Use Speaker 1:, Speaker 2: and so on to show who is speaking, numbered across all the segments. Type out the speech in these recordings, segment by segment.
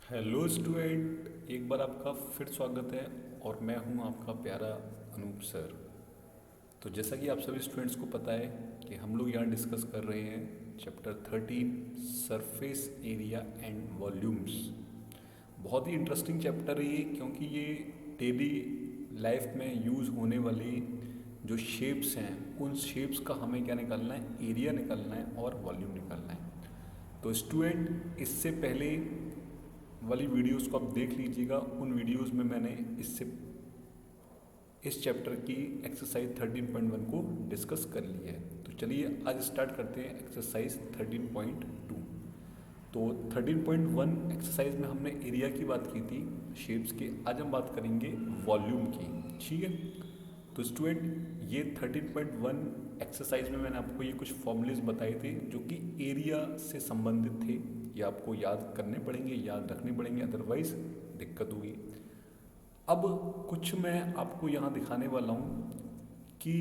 Speaker 1: Hello student, एक बार आपका फिर स्वागत है। और मैं हूं आपका प्यारा अनूप सर। तो जैसा कि आप सभी स्टूडेंट्स को पता है कि हम लोग यहाँ डिस्कस कर रहे हैं chapter 13 surface area and volumes. बहुत ही इंटरेस्टिंग चैप्टर है ये, क्योंकि ये डेली लाइफ में यूज़ होने वाली जो शेप्स हैं उन शेप्स का हमें क्या निकालना है, एरिया निकालना है और वॉल्यूम निकालना है। तो स्टूडेंट, इससे पहले वाली वीडियोस को आप देख लीजिएगा। उन वीडियोस में मैंने इससे इस चैप्टर की एक्सरसाइज 13.1 को डिस्कस कर लिया है। तो चलिए आज स्टार्ट करते हैं एक्सरसाइज 13.2। तो 13.1 एक्सरसाइज में हमने एरिया की बात की थी, शेप्स की। आज हम बात करेंगे वॉल्यूम की। ठीक है। तो स्टूडेंट, ये 13.1 एक्सरसाइज में मैंने आपको ये कुछ फॉर्मूलेज बताए थे जो कि एरिया से संबंधित थे। ये आपको याद करने पड़ेंगे, याद रखने पड़ेंगे, अदरवाइज दिक्कत होगी। अब कुछ मैं आपको यहाँ दिखाने वाला हूँ कि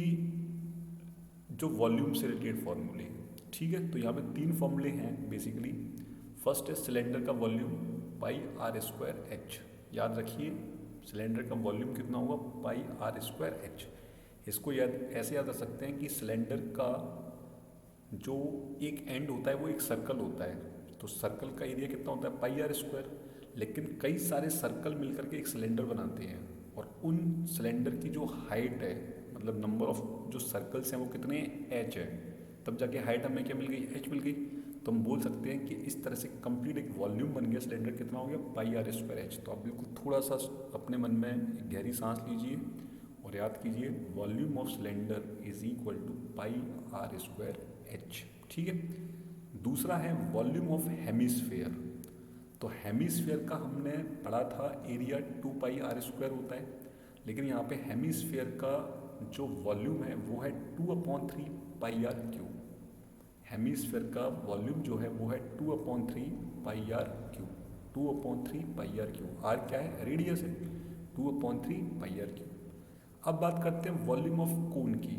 Speaker 1: जो वॉल्यूम से रिलेटेड फॉर्मूले। ठीक है। तो यहाँ पे 3 फॉर्मूले हैं बेसिकली। फर्स्ट है सिलेंडर का volume pi r square h. याद रखिए, सिलेंडर का वॉल्यूम कितना होगा, पाई आर स्क्वायर एच। इसको याद ऐसे याद रख सकते हैं कि सिलेंडर का जो एक एंड होता है वो एक सर्कल होता है। तो सर्कल का एरिया कितना होता है, पाई आर स्क्वायर। लेकिन कई सारे सर्कल मिलकर के एक सिलेंडर बनाते हैं, और उन सिलेंडर की जो हाइट है, मतलब नंबर ऑफ जो सर्कल्स हैं वो कितने, एच है। तब जाके हाइट हमें क्या मिल गई, एच मिल गई। तो हम बोल सकते हैं कि इस तरह से कंप्लीट एक वॉल्यूम बन गया सिलेंडर। कितना हो गया, पाई आर स्क्वायर एच। तो आप बिल्कुल थोड़ा सा अपने मन में एक गहरी सांस लीजिए और याद कीजिए, volume of cylinder is equal to pi r square h. ठीक है। दूसरा है वॉल्यूम ऑफ हेमिस्फेयर। तो हेमिस्फेयर का हमने पढ़ा था एरिया 2 पाई आर स्क्वायर होता है, लेकिन यहाँ पे हेमिस्फेयर का जो वॉल्यूम है वो है 2/3 पाई आर क्यूब। हेमिस्फेयर का वॉल्यूम जो है वो है 2/3 pi r cube. 2/3 pi r cube. R क्या है, रेडियस है। 2/3 पाई आर क्यूब। अब बात करते हैं वॉल्यूम ऑफ कोन की।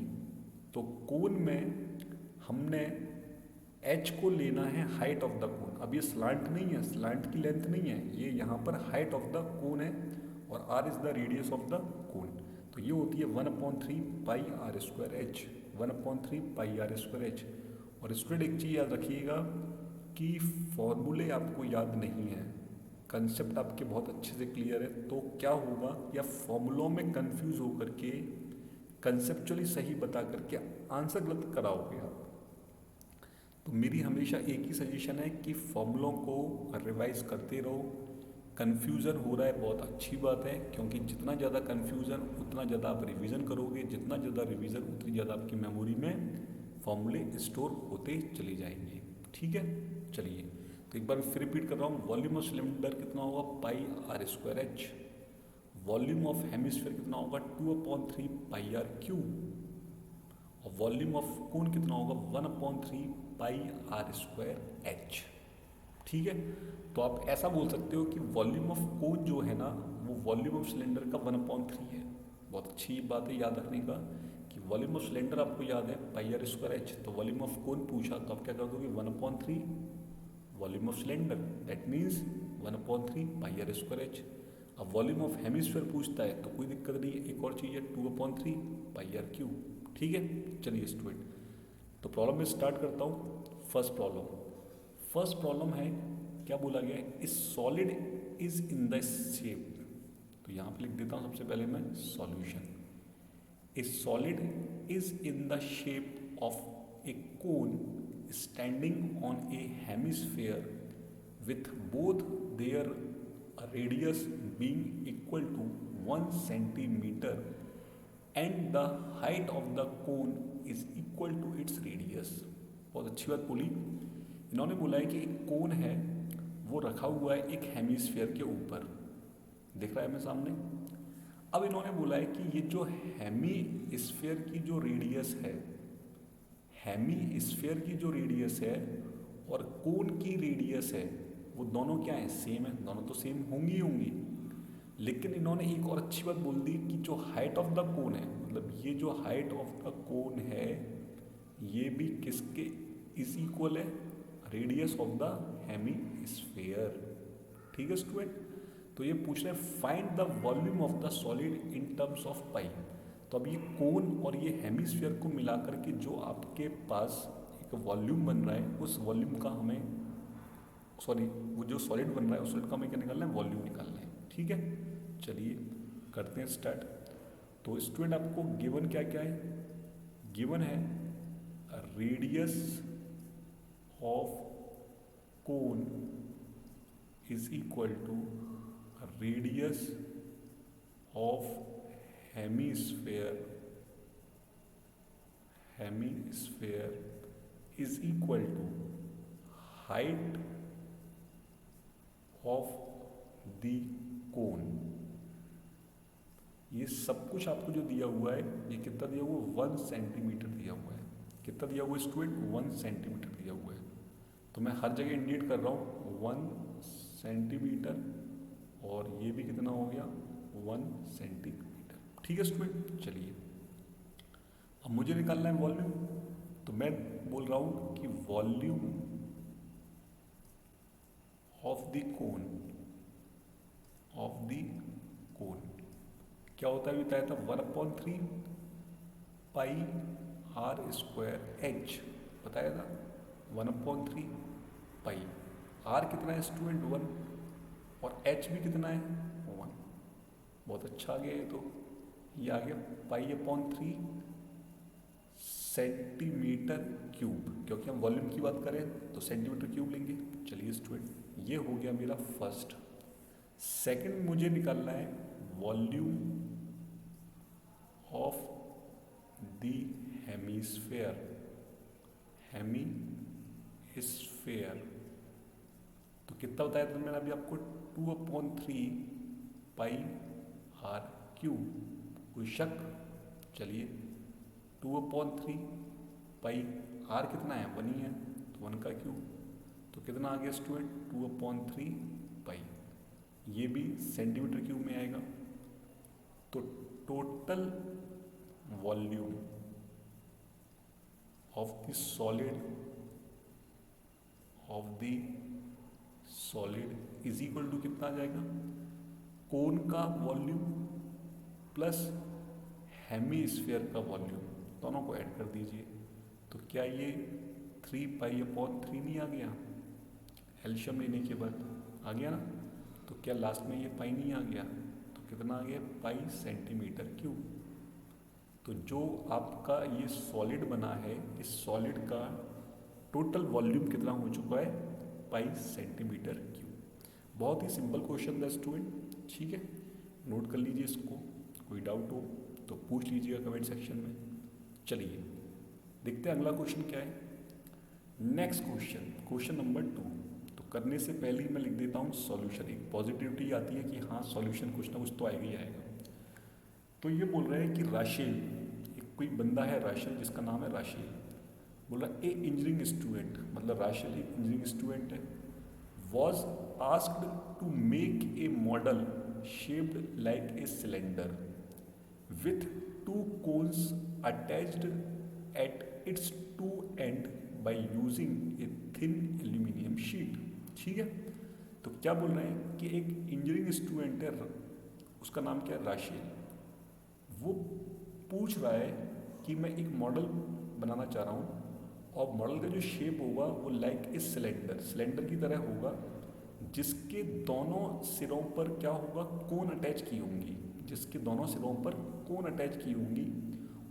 Speaker 1: तो कोन में हमने एच को लेना है हाइट ऑफ द कोन। अब ये स्लांट नहीं है, स्लांट की लेंथ नहीं है, ये यहाँ पर हाइट ऑफ द कोन है, और r is the radius of the cone. तो ये होती है 1/3 pi r square h. 1/3 pi r square h. और स्टूडेंट एक चीज़ याद रखिएगा कि फॉर्मूले आपको याद नहीं है, कंसेप्ट आपके बहुत अच्छे से क्लियर है, तो क्या होगा, या फॉर्मूलों में कंफ्यूज होकर के कंसेप्चुअली सही बता करके आंसर गलत कराओगे आप। तो मेरी हमेशा एक ही सजेशन है कि फॉर्मूलों को रिवाइज करते रहो। कन्फ्यूज़न हो रहा है, बहुत अच्छी बात है, क्योंकि जितना ज़्यादा कन्फ्यूज़न उतना ज़्यादा आप रिवीजन करोगे, जितना ज़्यादा रिवीजन उतनी ज़्यादा आपकी मेमोरी में फॉर्मूले स्टोर होते चले जाएंगे। ठीक है। चलिए, तो एक बार फिर रिपीट कर रहा हूँ, वॉल्यूम ऑफ सिलेंडर कितना होगा, pi r square h. Volume of hemisphere कितना होगा, 2/3 पाई आर क्यूब। और वॉल्यूम ऑफ कोन कितना होगा, 1/3 पाई आर स्क्वायर एच। ठीक है। तो आप ऐसा बोल सकते हो कि वॉल्यूम ऑफ कोन जो है ना, वो वॉल्यूम ऑफ सिलेंडर का 1/3 है। बहुत अच्छी बात है याद रखने का कि वॉल्यूम ऑफ सिलेंडर आपको याद है पाई आर स्क्वायर एच। तो वॉल्यूम ऑफ कोन पूछा तो आप क्या कर दोगे, 1/3 volume of cylinder, that means 1/3 pi r square h. अब वॉल्यूम ऑफ हेमिस्फीयर पूछता है तो कोई दिक्कत नहीं है, एक और चीज़ है 2/3 पाई आर क्यूब। ठीक है। चलिए स्टूडेंट, तो प्रॉब्लम में स्टार्ट करता हूँ। फर्स्ट प्रॉब्लम है, क्या बोला गया है, इस solid is in the shape. तो यहाँ पे लिख देता हूँ सबसे पहले मैं सॉल्यूशन। इस solid is in the shape of A cone standing on A hemisphere with both their radius being equal to 1 centimeter and the height of the cone is equal to its radius। बहुत अच्छी बात बोली। इन्होंने बोला है कि एक कोन है, वो रखा हुआ है एक हेमिस्फीयर के ऊपर, दिख रहा है हमें सामने। अब इन्होंने बोला है कि ये जो हेमी स्फीयर की जो रेडियस है, हेमी स्फीयर की जो रेडियस है और कोन की रेडियस है, वो दोनों क्या है, सेम है। दोनों तो सेम होंगी होंगी। लेकिन इन्होंने एक और अच्छी बात बोल दी कि जो हाइट ऑफ द कोन है, मतलब ये जो हाइट ऑफ द कोन है, ये भी किसके इज इक्वल है, radius of the hemisphere. ठीक है स्टूडेंट। तो ये पूछ रहे हैं find the volume of the solid in terms of pi. तो अब ये कोन और ये हेमिस्फीयर को मिलाकर के जो आपके पास एक वॉल्यूम बन रहा है, उस वॉल्यूम का हमें वो जो सॉलिड बन रहा है उस सॉलिड का हमें क्या निकालना है, वॉल्यूम निकालना है। ठीक है, चलिए करते हैं स्टार्ट। तो स्टूडेंट आपको गिवन क्या क्या है, गिवन है radius of cone is equal to radius of hemisphere is equal to height of the cone. ये सब कुछ आपको जो दिया हुआ है, ये कितना दिया हुआ है, 1 सेंटीमीटर दिया हुआ है। कितना दिया हुआ है स्टूडेंट, 1 सेंटीमीटर दिया हुआ है। तो मैं हर जगह इंडिकेट कर रहा हूँ 1 सेंटीमीटर, और ये भी कितना हो गया 1 सेंटीमीटर। ठीक है स्टूडेंट, चलिए अब मुझे निकालना है वॉल्यूम। तो मैं बोल रहा हूँ कि वॉल्यूम ऑफ द कोन क्या होता है, बताया था 1/3 पाई आर स्क्वायर एच, बताया था 1/3 पाई। आर कितना है स्टूडेंट 1, और एच भी कितना है 1। बहुत अच्छा आ गया ये, तो ये आ गया पाई/3 सेंटीमीटर क्यूब, क्योंकि हम वॉल्यूम की बात करें तो सेंटीमीटर क्यूब लेंगे। चलिए स्टूडेंट, ये हो गया मेरा फर्स्ट। सेकंड मुझे निकालना है वॉल्यूम ऑफ द हेमिस्फेयर तो कितना बताया था मैंने अभी आपको, 2/3 पाई आर क्यूब। कोई शक? चलिए 2/3 पाई आर कितना है, 1 ही है, तो 1 का क्यूब। तो कितना आ गया स्टूडेंट, 2/3 पाई। ये भी सेंटीमीटर क्यूब में आएगा। तो total volume of the solid is equal to कितना आ जाएगा, कोन का वॉल्यूम प्लस हेमिस्फीयर का वॉल्यूम, दोनों को ऐड कर दीजिए। तो क्या ये 3 पाई/3 नहीं आ गया, एलशियम लेने के बाद आ गया ना। तो क्या लास्ट में ये पाई नहीं आ गया, तो कितना आ गया पाई सेंटीमीटर क्यूब। तो जो आपका ये सॉलिड बना है, इस सॉलिड का टोटल वॉल्यूम कितना हो चुका है, पाई सेंटीमीटर क्यूब। बहुत ही सिंपल क्वेश्चन था स्टूडेंट, ठीक है, नोट कर लीजिए इसको। कोई डाउट हो तो पूछ लीजिएगा कमेंट सेक्शन में। चलिए देखते हैं अगला क्वेश्चन क्या है। Next question number 2। तो करने से पहले ही मैं लिख देता हूँ सॉल्यूशन। एक पॉजिटिविटी आती है कि हाँ सॉल्यूशन कुछ ना कुछ तो आएगा ही आएगा। तो ये बोल रहे हैं कि राशेल, एक कोई बंदा है राशेल, जिसका नाम है राशेल, बोल रहा ए इंजीनियरिंग स्टूडेंट, मतलब राशेल एक इंजीनियरिंग स्टूडेंट है, was asked to make a model shaped like a cylinder with 2 cones attached at its 2 end by using a thin aluminum sheet। ठीक है, तो क्या बोल रहे हैं कि एक इंजीनियरिंग स्टूडेंट है, उसका नाम क्या है राशेल। वो पूछ रहा है कि मैं एक मॉडल बनाना चाह रहा हूँ, और मॉडल का जो शेप होगा वो लाइक ए सिलेंडर की तरह होगा, जिसके दोनों सिरों पर क्या होगा, कोन अटैच की होंगी, जिसके दोनों सिरों पर कोन अटैच की होंगी।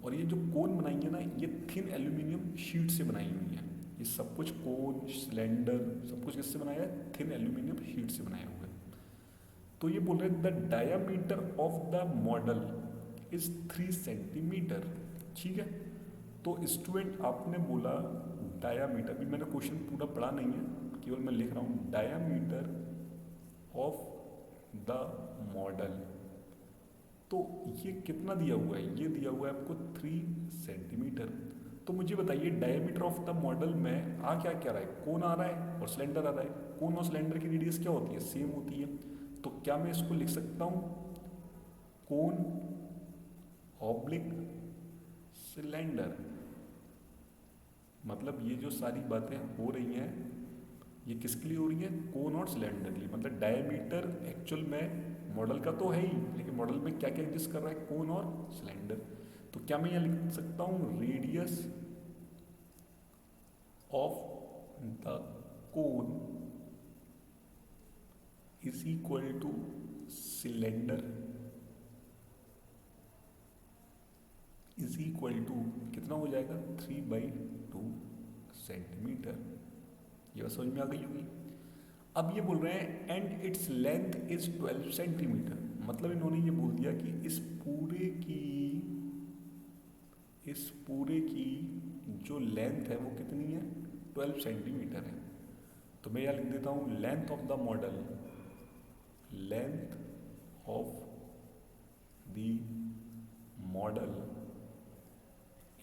Speaker 1: और ये जो कोन बनाई है ना, ये थिन एल्यूमिनियम शीट से बनाई हुई है। ये सब कुछ कोन, सिलेंडर, सब कुछ किससे बनाया है, थिन एल्यूमिनियम शीट से बनाया हुआ है। तो ये बोल रहे हैं the diameter of the model is 3 centimetre. ठीक है, तो स्टूडेंट आपने बोला डायामीटर, भी मैंने क्वेश्चन पूरा पढ़ा नहीं है, केवल मैं लिख रहा हूँ डायामीटर ऑफ द मॉडल। तो ये कितना दिया हुआ है, ये दिया हुआ है आपको 3 सेंटीमीटर। तो मुझे बताइए डायमीटर ऑफ द मॉडल में आ क्या क्या रहा है, कोन आ रहा है और सिलेंडर आ रहा है। कोन और सिलेंडर की रेडियस क्या होती है, सेम होती है। तो क्या मैं इसको लिख सकता हूँ कोन ऑब्लिक सिलेंडर। मतलब ये जो सारी बातें हो रही हैं ये किसके लिए हो रही है? कोन और सिलेंडर के लिए। मतलब डायमीटर एक्चुअल में मॉडल का तो है ही, लेकिन मॉडल में क्या क्या एग्जिस्ट कर रहा है? कोन और सिलेंडर। तो क्या मैं यहाँ लिख सकता हूँ radius of the cone is equal to cylinder is equal to कितना हो जाएगा? 3/2 सेंटीमीटर। ये समझ में आ गई होगी। अब ये बोल रहे हैं and its length is 12 centimetre. मतलब इन्होंने ये बोल दिया कि इस पूरे की जो लेंथ है वो कितनी है? 12 सेंटीमीटर है। तो मैं यहाँ लिख देता हूँ length of the model, length of the model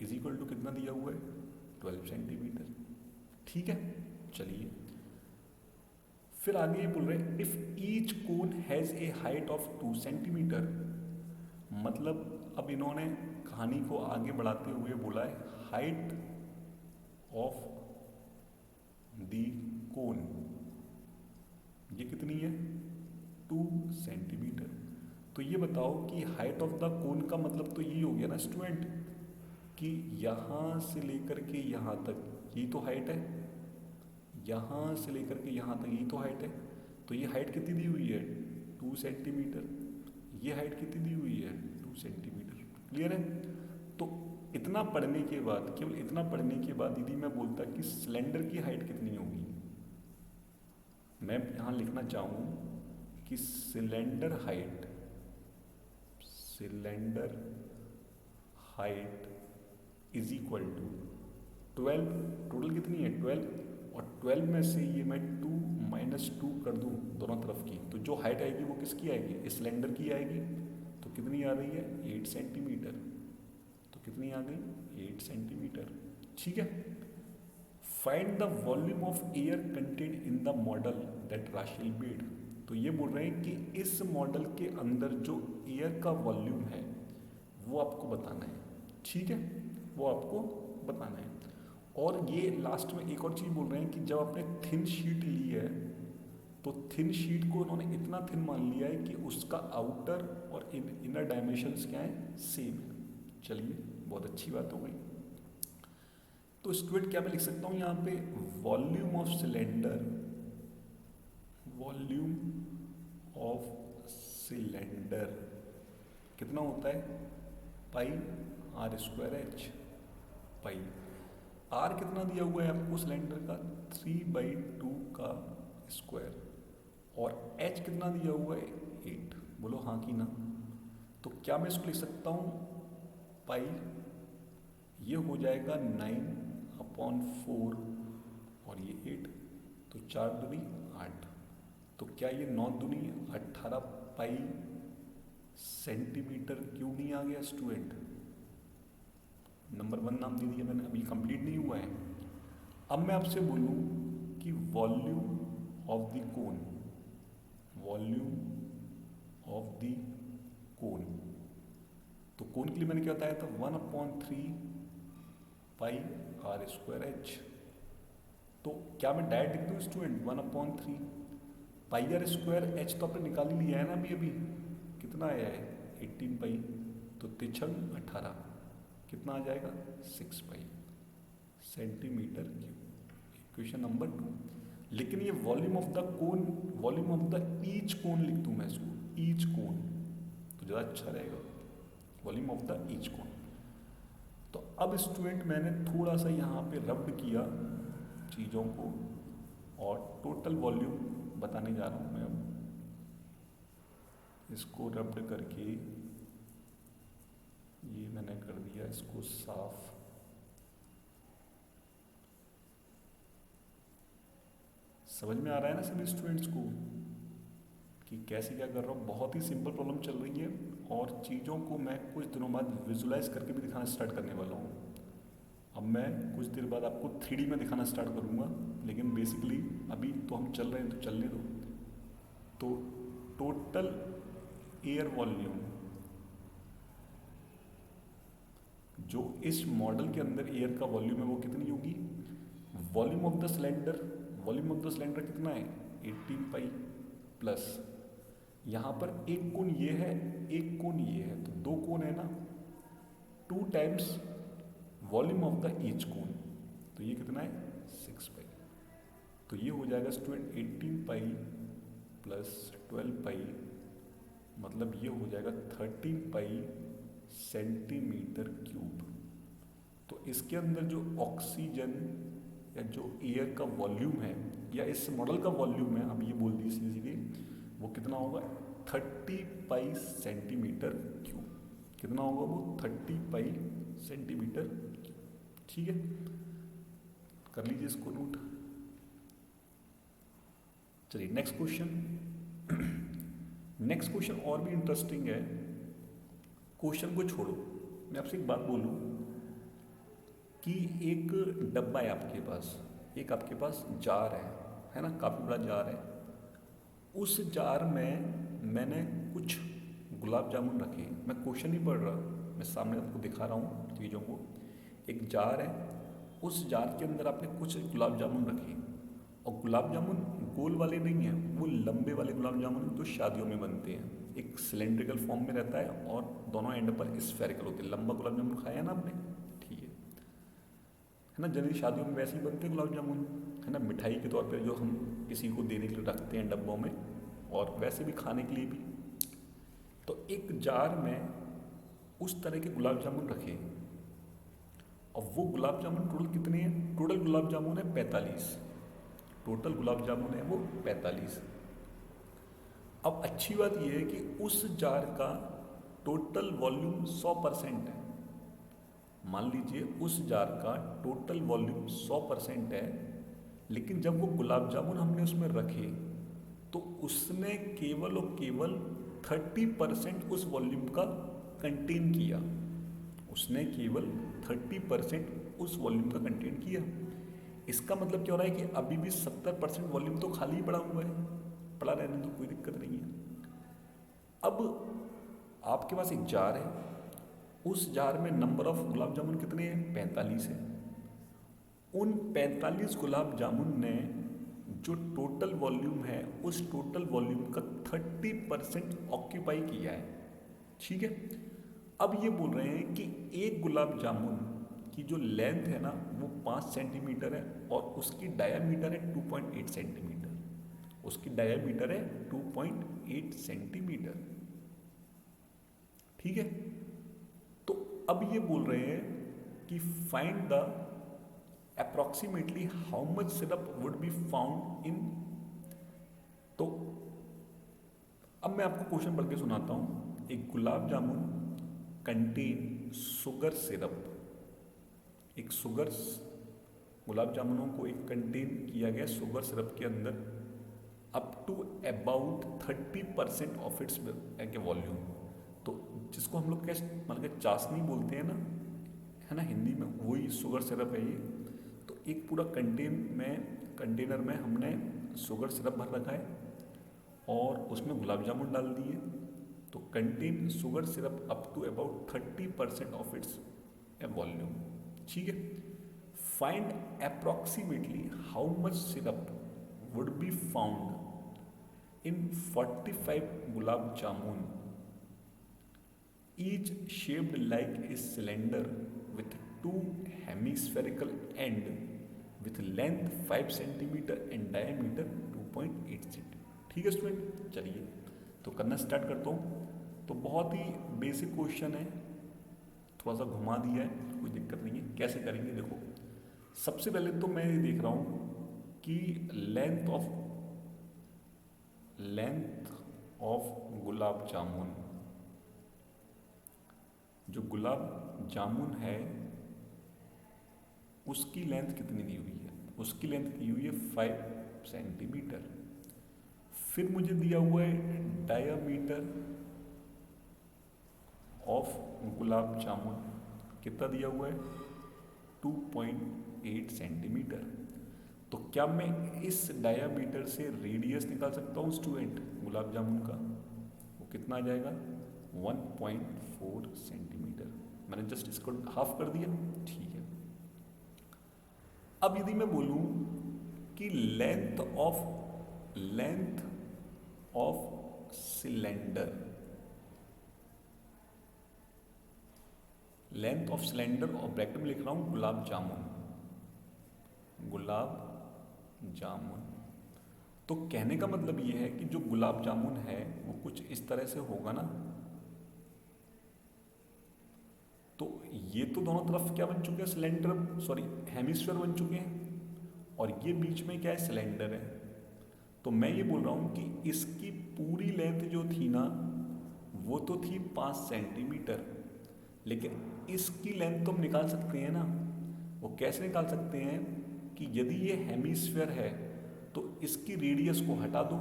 Speaker 1: is equal to कितना दिया हुआ है? 12 सेंटीमीटर। ठीक है, चलिए फिर आगे ये बोल रहे हैं if each cone has a height of 2 centimetre. मतलब अब इन्होंने कहानी को आगे बढ़ाते हुए बोला है हाइट ऑफ द कोन ये कितनी है? 2 सेंटीमीटर। तो ये बताओ कि हाइट ऑफ द कोन का मतलब तो ये हो गया ना स्टूडेंट कि यहाँ से लेकर के यहाँ तक ये तो हाइट है, यहाँ से लेकर के यहाँ तक ये तो हाइट है। तो ये हाइट कितनी दी हुई है? 2 सेंटीमीटर। ये हाइट कितनी दी हुई है? 2 सेंटीमीटर। क्लियर है? तो इतना पढ़ने के बाद, केवल इतना पढ़ने के बाद यदि मैं बोलता कि सिलेंडर की हाइट कितनी होगी, मैं यहाँ लिखना चाहूँ कि cylinder height is equal to 12। Total कितनी है? 12। और 12 में से ये मैं 2 - 2 कर दूँ दोनों तरफ की, तो जो हाइट आएगी वो किसकी आएगी? इस सिलेंडर की आएगी। तो कितनी आ रही है? 8 सेंटीमीटर। तो कितनी आ गई? 8 सेंटीमीटर। ठीक है। Find the volume of air content in the model that Rashil made. तो ये बोल रहे हैं कि इस मॉडल के अंदर जो एयर का वॉल्यूम है वो आपको बताना है। ठीक है, वो आपको बताना है। और ये लास्ट में एक और चीज़ बोल रहे हैं कि जब आपने थिन शीट ली है तो थिन शीट को उन्होंने इतना थिन मान लिया है कि उसका आउटर और इनर डायमेंशंस क्या है? सेम है। चलिए, बहुत अच्छी बात हो गई। तो स्टूडेंट क्या मैं लिख सकता हूँ यहाँ पे volume of cylinder, volume of cylinder कितना होता है? πr²h। पाई आर कितना दिया हुआ है आपको सिलेंडर का? 3/2 का स्क्वायर। और एच कितना दिया हुआ है? 8। बोलो हाँ कि ना। तो क्या मैं इसको लिख सकता हूँ पाई, ये हो जाएगा 9/4 और ये 8, तो 4 दूनी 8। तो क्या ये 9 दूनी 18 पाई सेंटीमीटर क्यूब नहीं आ गया स्टूडेंट? नंबर 1 नाम दे दिया मैंने, अभी कंप्लीट नहीं हुआ है। अब मैं आपसे बोलूं कि volume of the cone, volume of the cone, तो कोन के लिए मैंने क्या बताया था? 1/3 πr²h। तो क्या मैं डायरेक्ट लिख दूँ स्टूडेंट 1/3 πr²h? तो आपने निकाल ही लिया है ना अभी कितना आया है? 18 पाई। तो 3 × 18 कितना आ जाएगा? 6 pi centimetre cube. Equation number 2। लेकिन ये volume of the cone, volume of the each cone लिख दूँ मैं इसको, ईच कोन, तो ज़्यादा अच्छा रहेगा। वॉल्यूम ऑफ द ईच कोन। तो अब स्टूडेंट मैंने थोड़ा सा यहाँ पे रब्ड किया चीज़ों को और टोटल वॉल्यूम बताने जा रहा हूँ मैं। अब इसको रब्ड करके ये मैंने कर दिया इसको साफ। समझ में आ रहा है ना सभी स्टूडेंट्स को कि कैसे क्या कर रहा हूँ? बहुत ही सिंपल प्रॉब्लम चल रही है और चीज़ों को मैं कुछ दिनों बाद विजुलाइज करके भी दिखाना स्टार्ट करने वाला हूँ। अब मैं कुछ देर बाद आपको 3D में दिखाना स्टार्ट करूँगा, लेकिन बेसिकली अभी तो हम चल रहे हैं तो चलने दो। तो टोटल एयर वॉल्यूम जो इस मॉडल के अंदर एयर का वॉल्यूम है वो कितनी होगी? Volume of the cylinder volume of the cylinder कितना है 18 पाई प्लस यहाँ पर एक कोण ये है, एक कोण ये है, तो दो कोण है ना, 2 times volume of the each कोण, तो ये कितना है 6 पाई। तो ये हो जाएगा स्टूडेंट 18 पाई प्लस 12 पाई, मतलब ये हो जाएगा 13 पाई सेंटीमीटर क्यूब। तो इसके अंदर जो ऑक्सीजन या जो एयर का वॉल्यूम है या इस मॉडल का वॉल्यूम है, अब ये बोल दीजिए सीधे, वो कितना होगा 30 पाई सेंटीमीटर क्यूब। कितना होगा वो 30 पाई सेंटीमीटर क्यूब। ठीक है, कर लीजिए इसको नोट। चलिए नेक्स्ट क्वेश्चन। नेक्स्ट क्वेश्चन और भी इंटरेस्टिंग है। क्वेश्चन को छोड़ो, मैं आपसे एक बात बोलूं कि एक डब्बा है आपके पास, एक आपके पास जार है ना, काफ़ी बड़ा जार है। उस जार में मैंने कुछ गुलाब जामुन रखे। मैं क्वेश्चन नहीं पढ़ रहा, मैं सामने आपको दिखा रहा हूँ चीज़ों को। एक जार है, उस जार के अंदर आपने कुछ गुलाब जामुन रखे, और गुलाब जामुन गोल वाले नहीं हैं, वो लंबे वाले गुलाब जामुन जो शादियों में बनते हैं। एक सिलेंड्रिकल फॉर्म में रहता है और दोनों एंड पर स्फेरिकल होते हैं। लंबा गुलाब जामुन खाया ना आपने, ठीक है ना। जनरली शादियों में वैसे ही बनते हैं गुलाब जामुन, है ना, मिठाई के तौर पर जो हम किसी को देने के लिए रखते हैं डब्बों में, और वैसे भी खाने के लिए भी। तो एक जार में उस तरह के गुलाब जामुन रखे, और वो गुलाब जामुन टोटल कितने हैं? टोटल गुलाब जामुन है 45। टोटल गुलाब जामुन है वो 45। अब अच्छी बात यह है कि उस जार का टोटल वॉल्यूम 100% है। मान लीजिए उस जार का टोटल वॉल्यूम 100% है, लेकिन जब वो गुलाब जामुन हमने उसमें रखे तो उसने केवल और केवल 30% उस वॉल्यूम का कंटेन किया। उसने केवल 30% उस वॉल्यूम का कंटेन किया। इसका मतलब क्या हो रहा है कि अभी भी 70% वॉल्यूम तो खाली ही पड़ा हुआ है, पड़ा रहने तो कोई दिक्कत नहीं है। अब आपके पास एक जार है, उस जार में नंबर ऑफ गुलाब जामुन कितने हैं? 45 है। उन 45 गुलाब जामुन ने जो टोटल वॉल्यूम है, उस टोटल वॉल्यूम का 30% ऑक्यूपाई किया है। ठीक है, अब ये बोल रहे हैं कि एक गुलाब जामुन की जो लेंथ है ना वो 5 सेंटीमीटर है, और उसकी डायामीटर है 2.8 सेंटीमीटर। उसकी डायामीटर है 2.8 सेंटीमीटर। ठीक है, तो अब ये बोल रहे हैं कि find the approximately how much syrup would be found इन। तो अब मैं आपको क्वेश्चन पढ़ के सुनाता हूं। एक gulab jamun contain sugar syrup. एक शुगर, गुलाब जामुनों को एक कंटेन किया गया शुगर सिरप के अंदर up to about 30% of its volume. तो जिसको हम लोग कैसे मतलब चाशनी बोलते हैं ना, है ना, हिंदी में, वही शुगर सिरप है ये। तो एक पूरा कंटेनर में हमने शुगर सिरप भर रखा है और उसमें गुलाब जामुन डाल दिए। तो contain sugar syrup up to about 30% of its volume. ठीक है, find approximately how much syrup would be found in 45 gulab jamun, each shaped like a cylinder with 2 hemispherical end with length 5 cm and diameter 2.8 cm। ठीक है student, चलिए तो करना start करता हूँ। तो बहुत ही बेसिक क्वेश्चन है, थोड़ा सा घुमा दिया है, कोई दिक्कत नहीं है। कैसे करेंगे देखो, सबसे पहले तो मैं ये देख रहा हूँ कि लेंथ ऑफ गुलाब जामुन, जो गुलाब जामुन है उसकी लेंथ कितनी दी हुई है? उसकी लेंथ दी हुई है 5 सेंटीमीटर। फिर मुझे दिया हुआ है डायामीटर ऑफ गुलाब जामुन, कितना दिया हुआ है? 2.8 सेंटीमीटर। तो क्या मैं इस डायामीटर से रेडियस निकाल सकता हूँ स्टूडेंट गुलाब जामुन का? वो कितना आ जाएगा? 1.4 सेंटीमीटर। मैंने जस्ट इसको हाफ कर दिया। ठीक है, अब यदि मैं बोलूं कि length of cylinder, length of cylinder, और ब्रैकेट में लिख रहा हूं गुलाब जामुन। तो कहने का मतलब ये है कि जो गुलाब जामुन है वो कुछ इस तरह से होगा ना। तो ये तो दोनों तरफ क्या बन चुके हैं, सिलेंडर, सॉरी हेमिस्फीयर बन चुके हैं, और ये बीच में क्या है, सिलेंडर है। तो मैं ये बोल रहा हूं कि इसकी पूरी लेंथ जो थी ना वो तो थी 5 सेंटीमीटर, लेकिन इसकी लेंथ तो हम निकाल सकते हैं ना। वो कैसे निकाल सकते हैं कि यदि ये हेमिस्फीयर है तो इसकी रेडियस को हटा दो,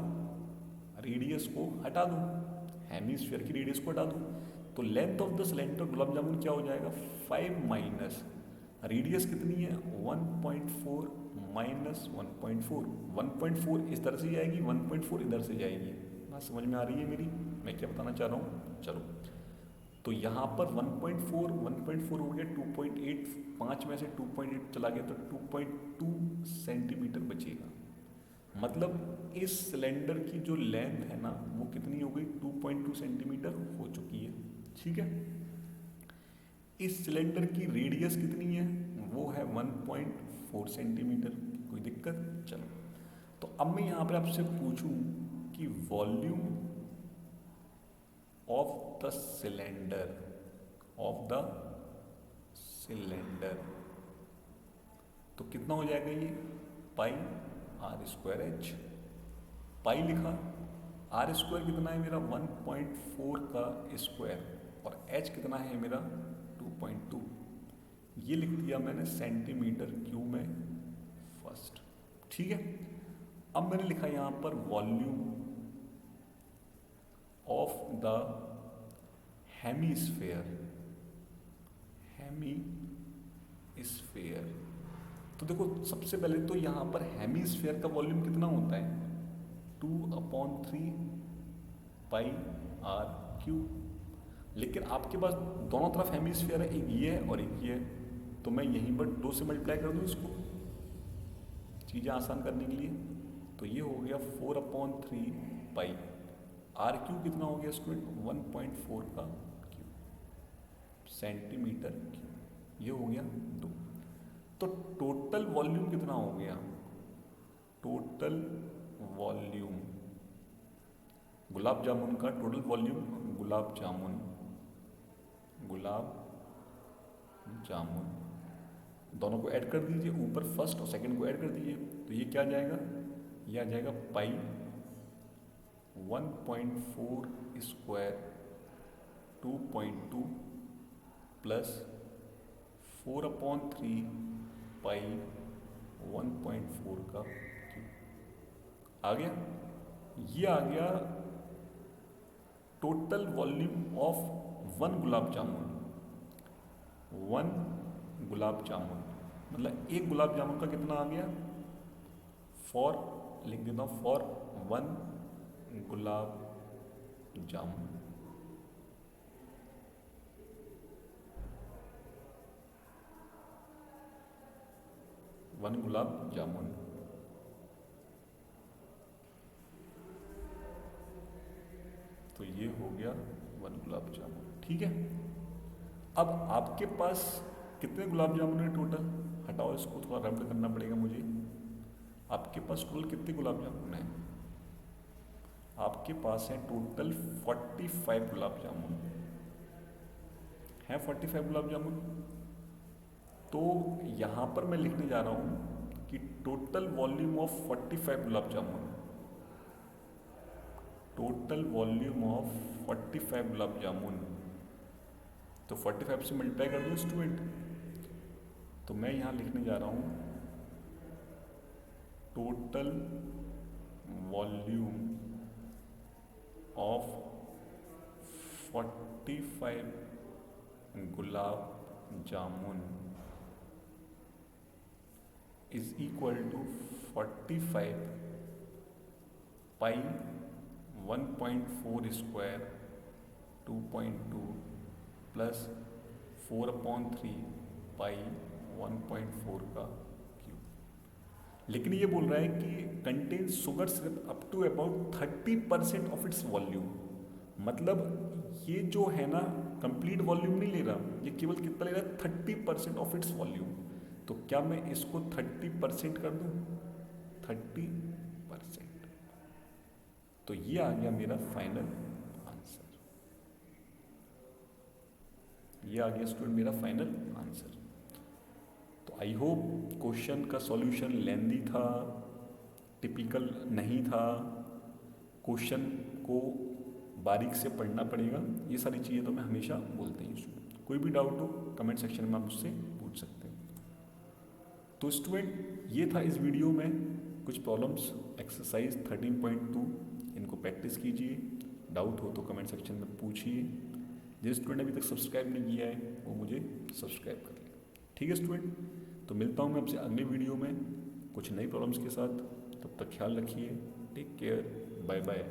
Speaker 1: हेमिस्फीयर की रेडियस को हटा दो। तो length of the cylinder gulab jamun क्या हो जाएगा, 5 माइनस रेडियस कितनी है, 1.4 माइनस 1.4, 1.4 इस तरह से जाएगी, 1.4 इधर से जाएगी। बात समझ में आ रही है मेरी, मैं क्या बताना चाह रहा हूँ। चलो, तो यहाँ पर 1.4 हो गया, 2.8, 5 में से 2.8 चला गया तो 2.2 सेंटीमीटर बचेगा। मतलब इस सिलेंडर की जो लेंथ है ना वो कितनी हो गई, 2.2 सेंटीमीटर हो चुकी है। ठीक है, इस सिलेंडर की रेडियस कितनी है, वो है 1.4 सेंटीमीटर। कोई दिक्कत? चलो, तो अब मैं यहाँ पर आपसे पूछूं कि वॉल्यूम ऑफ द सिलेंडर, तो कितना हो जाएगा ये, पाई आर स्क्वायर एच। पाई लिखा, आर स्क्वायर कितना है मेरा 1.4 का स्क्वायर, और एच कितना है मेरा 2.2। ये लिख दिया मैंने सेंटीमीटर क्यूब में फर्स्ट। ठीक है, अब मैंने लिखा यहाँ पर वॉल्यूम ऑफ द हेमिस्फीयर, तो देखो सबसे पहले तो यहाँ पर हेमिस्फीयर का वॉल्यूम कितना होता है, 2/3 पाई आर क्यूब। लेकिन आपके पास दोनों तरफ हेमिस्फीयर है, एक ये है और एक ये है, तो मैं यहीं पर 2 से मल्टीप्लाई कर दूँ इसको चीज़ें आसान करने के लिए। तो ये हो गया 4/3 पाई आर क्यूब, कितना हो गया स्क्वायर, 1.4 का क्यूब सेंटीमीटर क्यूब, ये हो गया 2। तो टोटल वॉल्यूम कितना हो गया, टोटल वॉल्यूम गुलाब जामुन का, टोटल वॉल्यूम गुलाब जामुन दोनों को ऐड कर दीजिए, ऊपर फर्स्ट और सेकंड को ऐड कर दीजिए, तो ये क्या आ जाएगा, ये आ जाएगा पाई 1.4 स्क्वायर 2.2 प्लस 4/3 पाई 1.4 का क्यूब। आ गया, ये आ गया total volume of one gulab jamun, मतलब एक गुलाब जामुन का कितना आ गया, फॉर लिख देता हूँ, फॉर 1 गुलाब जामुन। तो ये हो गया 1 गुलाब जामुन। ठीक है, अब आपके पास कितने गुलाब जामुन है टोटल, हटाओ इसको, थोड़ा रब्ड करना पड़ेगा मुझे। आपके पास टोटल कितने गुलाब जामुन है, आपके पास है टोटल 45 गुलाब जामुन है, 45 गुलाब जामुन। तो यहाँ पर मैं लिखने जा रहा हूँ कि total volume of 45 gulab jamun, total volume of 45 gulab जामुन, तो 45 से मल्टीप्लाई कर दो स्टूडेंट। तो मैं यहाँ लिखने जा रहा हूँ total volume of 45 gulab jamun is equal to 45 pi 1.4 square 2.2 plus 4/3 pi 1.4 का क्यूब। लेकिन ये बोल रहा है कि contain sugar syrup up to about 30% of its volume. मतलब ये जो है ना कंप्लीट वॉल्यूम नहीं ले रहा, ये केवल कितना ले रहा है, 30% ऑफ इट्स वॉल्यूम। तो क्या मैं इसको 30% कर दूं, 30%। तो ये आ गया मेरा फाइनल आंसर, ये आ गया स्टूडेंट मेरा फाइनल आंसर। तो आई होप क्वेश्चन का सॉल्यूशन लेंदी था, टिपिकल नहीं था, क्वेश्चन को बारीक से पढ़ना पड़ेगा, ये सारी चीज़ें तो मैं हमेशा बोलते ही स्टूडेंट। कोई भी डाउट हो कमेंट सेक्शन में आप मुझसे पूछ सकते हैं। तो स्टूडेंट ये था इस वीडियो में कुछ प्रॉब्लम्स, एक्सरसाइज 13.2, इनको प्रैक्टिस कीजिए, डाउट हो तो कमेंट सेक्शन में पूछिए। जिस स्टूडेंट अभी तक सब्सक्राइब नहीं किया है वो मुझे सब्सक्राइब कर ले। ठीक है स्टूडेंट, तो मिलता हूँ मैं आपसे अगले वीडियो में कुछ नई प्रॉब्लम्स के साथ। तब तक ख्याल रखिए, टेक केयर, बाय बाय।